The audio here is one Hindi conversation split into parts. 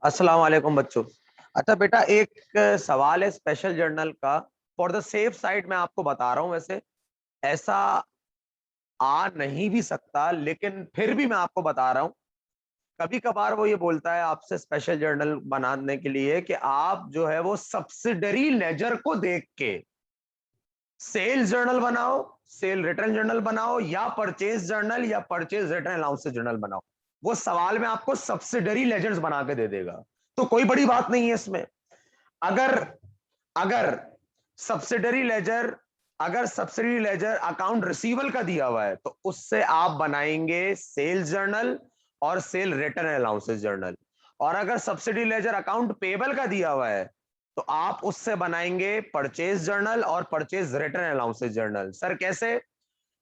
अस्सलाम वालेकुम बच्चों। अच्छा बेटा, एक सवाल है स्पेशल जर्नल का। फॉर द सेफ साइड मैं आपको बता रहा हूं, वैसे ऐसा आ नहीं भी सकता, लेकिन फिर भी मैं आपको बता रहा हूं। कभी कभार वो ये बोलता है आपसे स्पेशल जर्नल बनाने के लिए कि आप जो है वो सब्सिडरी लेजर को देख के सेल्स जर्नल बनाओ, सेल रिटर्न जर्नल बनाओ, या परचेज जर्नल या परचेज रिटर्न अलाउंसेस जर्नल बनाओ। वो सवाल में आपको सब्सिडरी लेजर्स बना के दे देगा, तो कोई बड़ी बात नहीं है इसमें। अगर अगर सब्सिडरी लेजर अगर सब्सिडरी लेजर अकाउंट रिसीवल का दिया हुआ है तो उससे आप बनाएंगे सेल्स जर्नल और सेल रिटर्न अलाउंसेस जर्नल। और अगर सब्सिडी लेजर अकाउंट पेबल का दिया हुआ है तो आप उससे बनाएंगे परचेज जर्नल और purchase return allowances journal. Sir कैसे?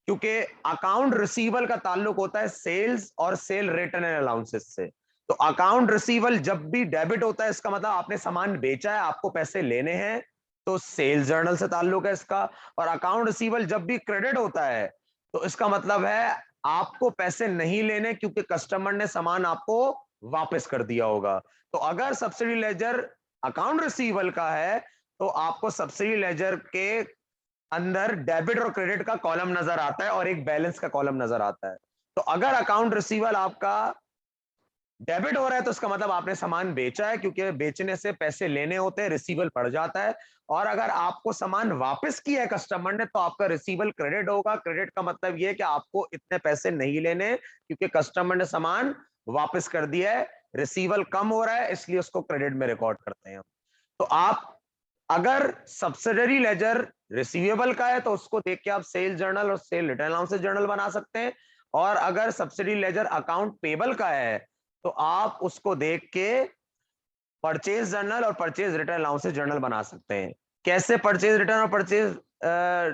क्योंकि अकाउंट रिसीवल का ताल्लुक होता है सेल्स और सेल रिटर्न अलाउंसेस से। तो अकाउंट रिसीवल जब भी डेबिट होता है, इसका मतलब आपने सामान बेचा है, आपको पैसे लेने हैं, तो सेल्स जर्नल से ताल्लुक है इसका। और अकाउंट रिसीवल जब भी क्रेडिट होता है तो इसका मतलब है आपको पैसे नहीं लेने, क्योंकि कस्टमर ने सामान आपको वापस कर दिया होगा। तो अगर सब्सिडी लेजर अकाउंट रिसीवल का है तो आपको सब्सिडी लेजर के अंदर डेबिट और क्रेडिट का कॉलम नजर आता है और एक बैलेंस का कॉलम नजर आता है। तो अगर अकाउंट रिसीवल आपका डेबिट हो रहा है तो इसका मतलब आपने सामान बेचा है, क्योंकि बेचने से पैसे लेने होते हैं, रिसीवल पड़ जाता है। और अगर आपको सामान वापस किया है कस्टमर ने तो आपका रिसीवल क्रेडिट होगा। क्रेडिट का मतलब यह है कि आपको इतने पैसे नहीं लेने, क्योंकि कस्टमर ने सामान वापस कर दिया है। रिसीवल कम हो रहा है, इसलिए उसको क्रेडिट में रिकॉर्ड करते हैं। तो आप अगर सब्सिडरी लेजर रिसीवेबल का है तो उसको देख के आप सेल जर्नल और सेल रिटर्न अलाउंसेस जर्नल बना सकते हैं। और अगर सब्सिडी लेजर अकाउंट पेबल का है तो आप उसको देख के परचेज जर्नल और परचेज रिटर्न अलाउंसेस जर्नल बना सकते हैं। कैसे परचेज रिटर्न और परचेज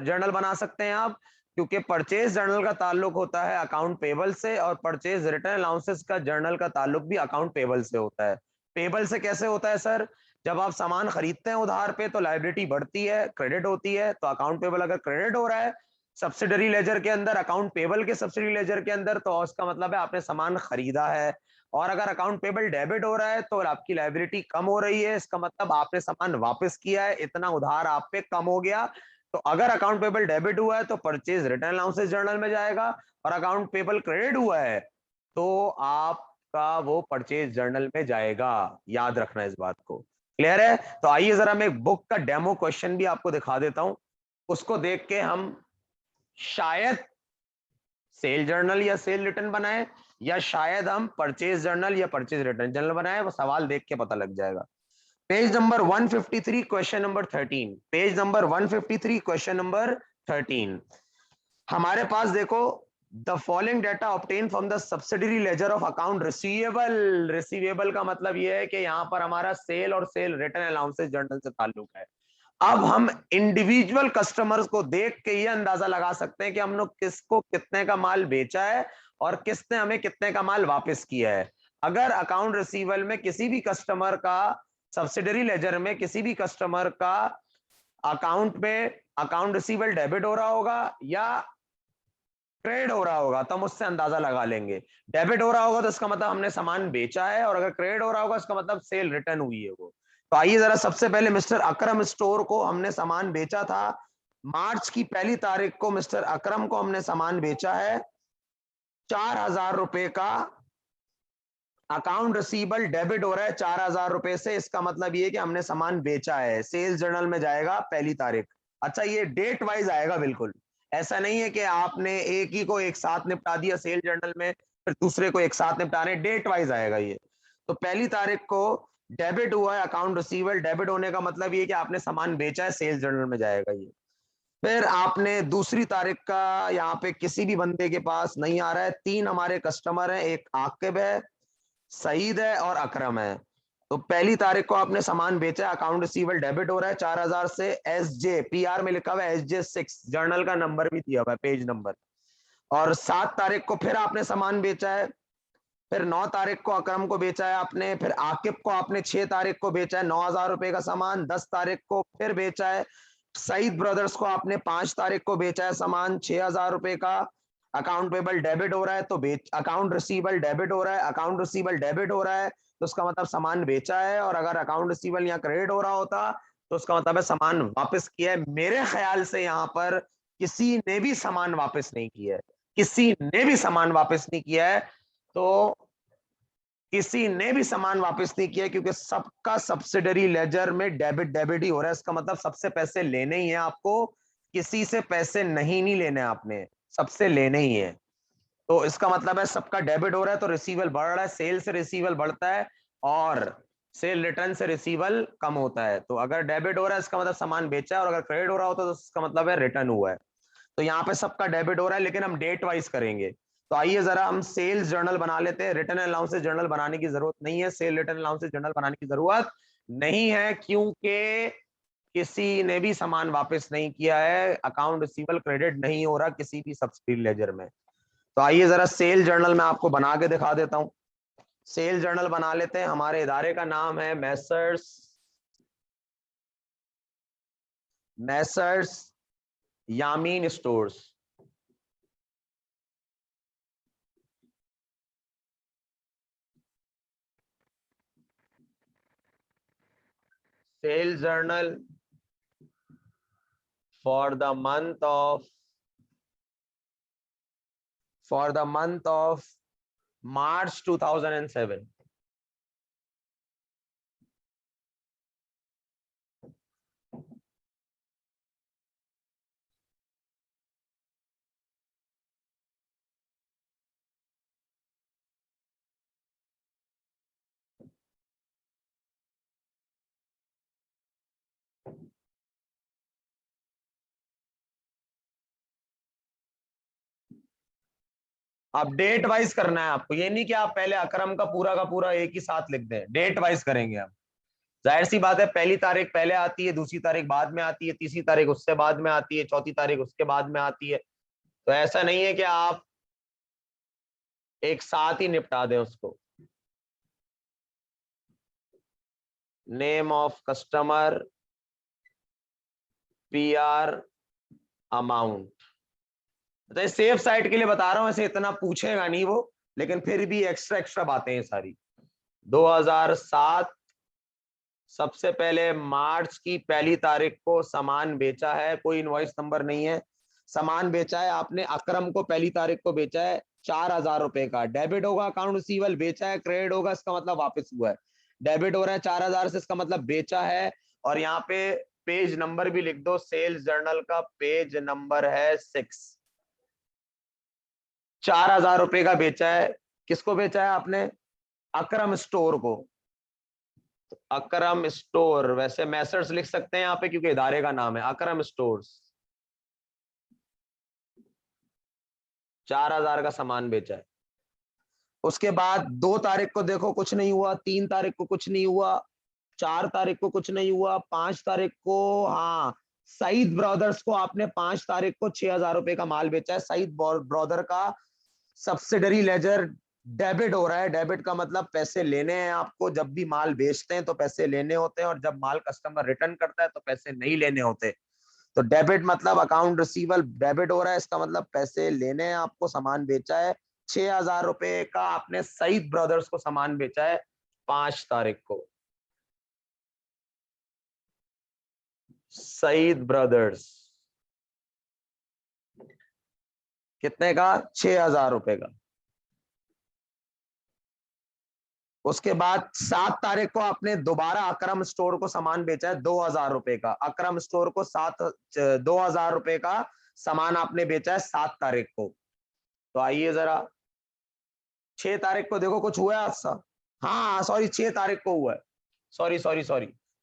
जर्नल बना सकते हैं आप? क्योंकि परचेज जर्नल का ताल्लुक होता है अकाउंट पेबल से और परचेज रिटर्न अलाउंसेस का जर्नल का ताल्लुक भी अकाउंट पेबल से होता है। पेबल से कैसे होता है सर? जब आप सामान खरीदते हैं उधार पे तो लायबिलिटी बढ़ती है, क्रेडिट होती है, तो अकाउंट पेबल अगर क्रेडिट हो रहा है सब्सिडरी लेजर के अंदर, अकाउंट पेबल के सब्सिडरी लेजर के अंदर, तो उसका मतलब है आपने सामान खरीदा है। और अगर अकाउंट पेबल डेबिट हो रहा है तो आपकी लायबिलिटी कम हो रही है, इसका मतलब आपने सामान वापस किया है, इतना उधार आप पे कम हो गया। तो अगर अकाउंट पेबल डेबिट हुआ है तो परचेज रिटर्न अलाउंसेस जर्नल में जाएगा, और अकाउंट पेबल क्रेडिट हुआ है तो आपका वो परचेज जर्नल में जाएगा। याद रखना इस बात को। क्लियर है? तो आइए जरा मैं एक बुक का डेमो क्वेश्चन भी आपको दिखा देता हूं, उसको देख के हम शायद सेल जर्नल या सेल रिटर्न बनाए, या शायद हम परचेज जर्नल या परचेज रिटर्न जर्नल बनाए। वो सवाल देख के पता लग जाएगा। Page number 153 question number 13। Page number 153 question number 13। हमारे पास देखो, the following data obtain from the subsidiary laser of account receivable. Receivable का मतलब यह है कि यहां पर हमारा सेल और सेल रिटर्न अलाउंसेस जर्नल से ताल्लुक है। अब हम इंडिविजुअल कस्टमर्स को देख के ये अंदाजा लगा सकते हैं कि हम लोग किसको कितने का माल बेचा है और किसने हमें कितने का माल वापस किया है। अगर अकाउंट रिसीवल में किसी भी कस्टमर का, सब्सिडरी लेजर में किसी भी कस्टमर का अकाउंट में अकाउंट रिसीवल डेबिट हो रहा होगा या क्रेडिट हो रहा होगा तो हम उससे अंदाजा लगा लेंगे। डेबिट हो रहा होगा तो इसका मतलब हमने सामान बेचा है, और अगर क्रेडिट हो रहा होगा इसका मतलब सेल रिटर्न हुई है वो। तो आइए जरा, सबसे पहले मिस्टर अकरम स्टोर को हमने सामान बेचा था मार्च की 1 तारीख को। मिस्टर अकरम को हमने सामान बेचा है 4,000 रुपए का। अकाउंट रिसीवल डेबिट हो रहा है 4,000 रुपए से, इसका मतलब ये कि हमने सामान बेचा है। सेल्स जर्नल में जाएगा 1 तारीख। अच्छा, ये डेट वाइज आएगा बिल्कुल। ऐसा नहीं है कि आपने एक ही को एक साथ निपटा दिया सेल जर्नल में फिर दूसरे को एक साथ निपटा रहे, डेट वाइज आएगा ये। तो 1 तारीख को डेबिट हुआ है अकाउंट रिसीवल। डेबिट होने का मतलब ये कि आपने सामान बेचा है, सेल्स जर्नल में जाएगा ये। फिर आपने दूसरी तारीख का, यहाँ पे किसी भी बंदे के पास नहीं आ रहा है। 3 हमारे कस्टमर हैं, एक आकिब है, सईद है और अकरम है। तो 1 तारीख को आपने सामान बेचा, अकाउंट रिसीवल डेबिट हो रहा है 4,000 से। SJ PR में लिखा हुआ है SJ6, जर्नल का नंबर भी दिया हुआ है, पेज नंबर। और 7 तारीख को फिर आपने सामान बेचा है। फिर 9 तारीख को अकरम को बेचा है आपने। फिर आकिब को आपने 6 तारीख को बेचा है 9,000 रुपए का सामान। 10 तारीख को फिर बेचा है। सईद ब्रदर्स को आपने 5 तारीख को बेचा है सामान 6,000 रुपए का। अकाउंट पेबल डेबिट हो रहा है तो बेच, अकाउंट रिसीवेबल डेबिट हो रहा है, अकाउंट रिसीवेबल डेबिट हो रहा है तो उसका मतलब सामान बेचा है, और अगर अकाउंट रिसीवेबल या क्रेडिट हो रहा होता तो उसका मतलब है सामान वापस किया है। मेरे ख्याल से यहाँ पर किसी ने भी सामान वापस नहीं किया है, किसी ने भी सामान वापस नहीं किया है। तो किसी ने भी सामान वापस नहीं किया क्योंकि सबका सब्सिडरी लेजर में डेबिट डेबिट ही हो रहा है। इसका मतलब सबसे पैसे लेने ही है आपको, किसी से पैसे नहीं लेने आपने, सबसे लेने ही है। तो इसका मतलब है सबका डेबिट हो रहा है तो रिसीवल बढ़ रहा है, सेल से रिसीवल बढ़ता है और सेल रिटर्न से रिसीवल कम होता है। तो अगर डेबिट हो रहा है इसका मतलब सामान बेचा है, और अगर क्रेडिट हो रहा होता तो इसका मतलब है रिटर्न हुआ है। तो यहाँ पे सबका डेबिट हो रहा है, लेकिन हम डेट वाइज करेंगे। तो आइए जरा हम सेल्स जर्नल बना लेते हैं। रिटर्न अलाउंसेस जर्नल बनाने की जरूरत नहीं है, सेल रिटर्न अलाउंसेस जर्नल बनाने की जरूरत नहीं है, क्योंकि किसी ने भी सामान वापस नहीं किया है, अकाउंट रिसीवल क्रेडिट नहीं हो रहा किसी भी सब्सिडी लेजर में। तो आइए जरा सेल जर्नल में आपको बना के दिखा देता हूं। सेल जर्नल बना लेते हैं। हमारे इदारे का नाम है Messrs Yameen stores. Sale journal for the month of March 2007। अब डेट वाइज करना है आपको, ये नहीं कि आप पहले अकरम का पूरा एक ही साथ लिख दें, डेट वाइज करेंगे हम। जाहिर सी बात है, पहली तारीख पहले आती है, दूसरी तारीख बाद में आती है, तीसरी तारीख उससे बाद में आती है, चौथी तारीख उसके बाद में आती है। तो ऐसा नहीं है कि आप एक साथ ही निपटा दें उसको। Name of customer, PR, amount. तो सेफ साइड के लिए बता रहा हूं, ऐसे इतना पूछेगा नहीं वो, लेकिन फिर भी एक्स्ट्रा एक्स्ट्रा बातें हैं सारी। 2007, सबसे पहले मार्च की पहली तारीख को सामान बेचा है, कोई इनवॉइस नंबर नहीं है। सामान बेचा है आपने, अकरम को पहली तारीख को बेचा है 4,000 रुपए का। डेबिट होगा अकाउंट रिसीवल, बेचा है क्रेडिट होगा इसका मतलब वापस हुआ है। डेबिट हो रहा है 4,000 से, इसका मतलब बेचा है। और यहाँ पे पेज नंबर भी लिख दो, सेल्स जर्नल का पेज नंबर है 6। 4,000 रुपए का बेचा है। किसको बेचा है आपने? अकरम स्टोर को। अकरम स्टोर, वैसे मैसर्स लिख सकते हैं यहाँ पे क्योंकि इदारे का नाम है अकरम स्टोर्स। 4,000 का सामान बेचा है। उसके बाद 2 तारीख को देखो कुछ नहीं हुआ, 3 तारीख को कुछ नहीं हुआ, 4 तारीख को कुछ नहीं हुआ, 5 तारीख को हाँ, सईद ब्रदर्स को आपने 5 तारीख को 6,000 रुपए का माल बेचा है। सईद ब्रदर का सब्सिडरी लेजर डेबिट हो रहा है। डेबिट का मतलब पैसे लेने हैं आपको, जब भी माल बेचते हैं तो पैसे लेने होते हैं, और जब माल कस्टमर रिटर्न करता है तो पैसे नहीं लेने होते। तो डेबिट मतलब अकाउंट रिसीवल डेबिट हो रहा है, इसका मतलब पैसे लेने हैं आपको, सामान बेचा है। 6,000 रुपए का आपने सईद ब्रदर्स को सामान बेचा है 5 तारीख को। सईद ब्रदर्स कितने का? 6,000 रुपए का। उसके बाद 7 तारीख को आपने दोबारा अकरम स्टोर को सामान बेचा है 2,000 रुपए का। अकरम स्टोर को 2,000 रुपए का सामान आपने बेचा है 7 तारीख को। तो आइए जरा 6 तारीख को देखो कुछ हुआ है हादसा? हाँ सॉरी, 6 तारीख को हुआ है। सॉरी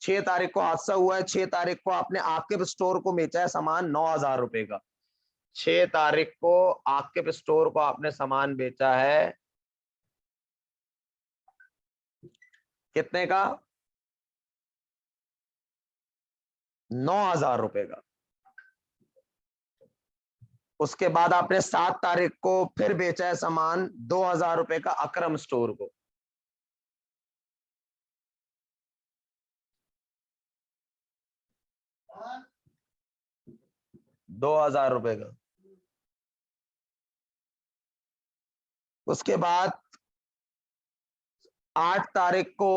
6 तारीख को हादसा हुआ है। 6 तारीख को आपने आकिब स्टोर को बेचा है सामान 9,000 रुपए का। 6 तारीख को आकिब स्टोर को आपने सामान बेचा है कितने का? 9,000 रुपए का। उसके बाद आपने 7 तारीख को फिर बेचा है सामान 2,000 रुपए का अकरम स्टोर को। 2,000 रुपए का। उसके बाद 8 तारीख को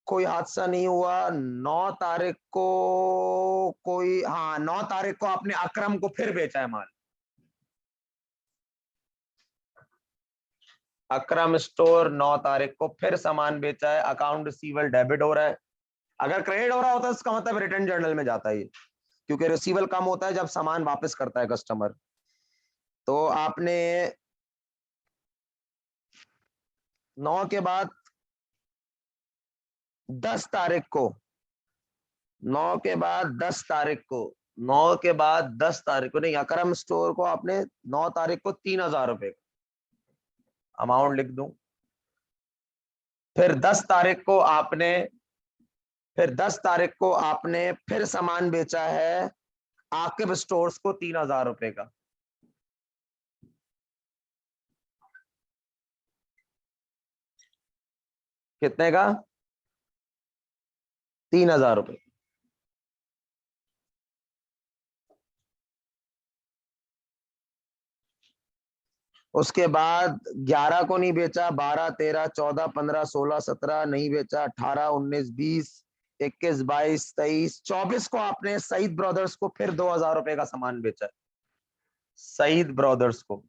कोई हादसा नहीं हुआ। 9 तारीख को कोई, हाँ 9 तारीख को आपने अकरम को फिर बेचा है माल। अकरम स्टोर 9 तारीख को फिर सामान बेचा है। अकाउंट रिसीवेबल डेबिट हो रहा है। अगर क्रेडिट हो रहा होता है इसका मतलब रिटर्न जर्नल में जाता है ये, क्योंकि रिसीवेबल कम होता है जब सामान वापस करता है कस्टमर। तो आपने 9 के बाद 10 तारीख को, 9 के बाद 10 तारीख को, 9 के बाद 10 तारीख को नहीं, अकरम स्टोर को आपने 9 तारीख को 3,000 रुपए अमाउंट लिख दूं। फिर 10 तारीख को आपने, फिर 10 तारीख को आपने फिर सामान बेचा है आकिब स्टोर्स को 3,000 रुपए का। कितने का? 3,000 रुपए। उसके बाद 11 को नहीं बेचा, 12, 13, 14, 15, 16, 17 नहीं बेचा, 18, 19, 20, 21, 22, 23, 24 को आपने सईद ब्रदर्स को फिर 2,000 रुपए का सामान बेचा है। सईद ब्रदर्स को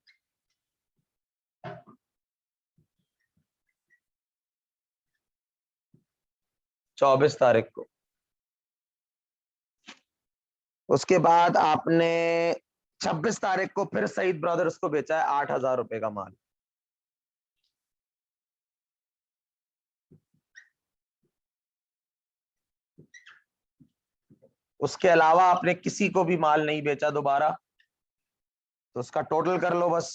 24 तारीख को। उसके बाद आपने 26 तारीख को फिर सईद ब्रदर्स को बेचा है 8,000 रुपए का माल। उसके अलावा आपने किसी को भी माल नहीं बेचा दोबारा, तो उसका टोटल कर लो बस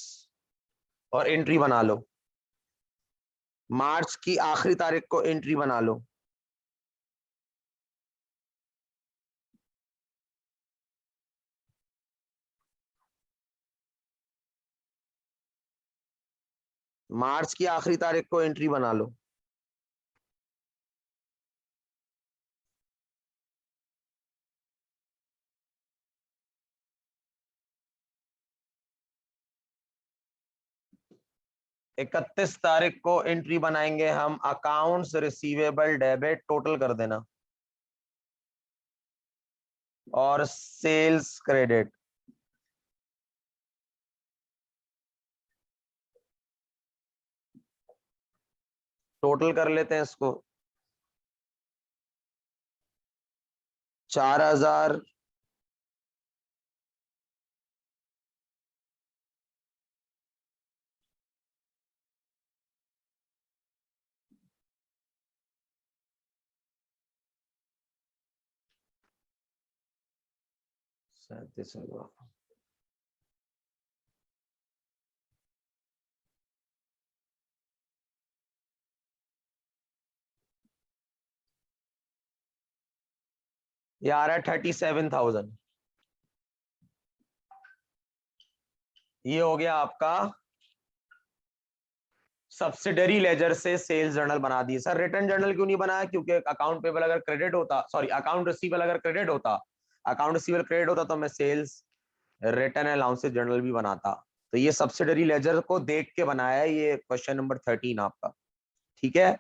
और एंट्री बना लो। मार्च की आखिरी तारीख को एंट्री बना लो। मार्च की आखिरी तारीख को एंट्री बना लो। इकतीस तारीख को एंट्री बनाएंगे हम अकाउंट्स रिसीवेबल डेबिट, टोटल कर देना, और सेल्स क्रेडिट। टोटल कर लेते हैं इसको। 4,000, ये आ रहा है 37,000। ये हो गया आपका सब्सिडरी लेजर से सेल्स जर्नल बना दिए। सर रिटर्न जर्नल क्यों नहीं बनाया? क्योंकि अकाउंट पेबल अगर क्रेडिट होता, सॉरी अकाउंट रिसीवेबल अगर क्रेडिट होता, अकाउंट रिसीवेबल क्रेडिट होता तो मैं सेल्स रिटर्न अलाउंसेस जर्नल भी बनाता। तो ये सब्सिडरी लेजर को देख के बनाया है, ये क्वेश्चन नंबर 13 आपका। ठीक है।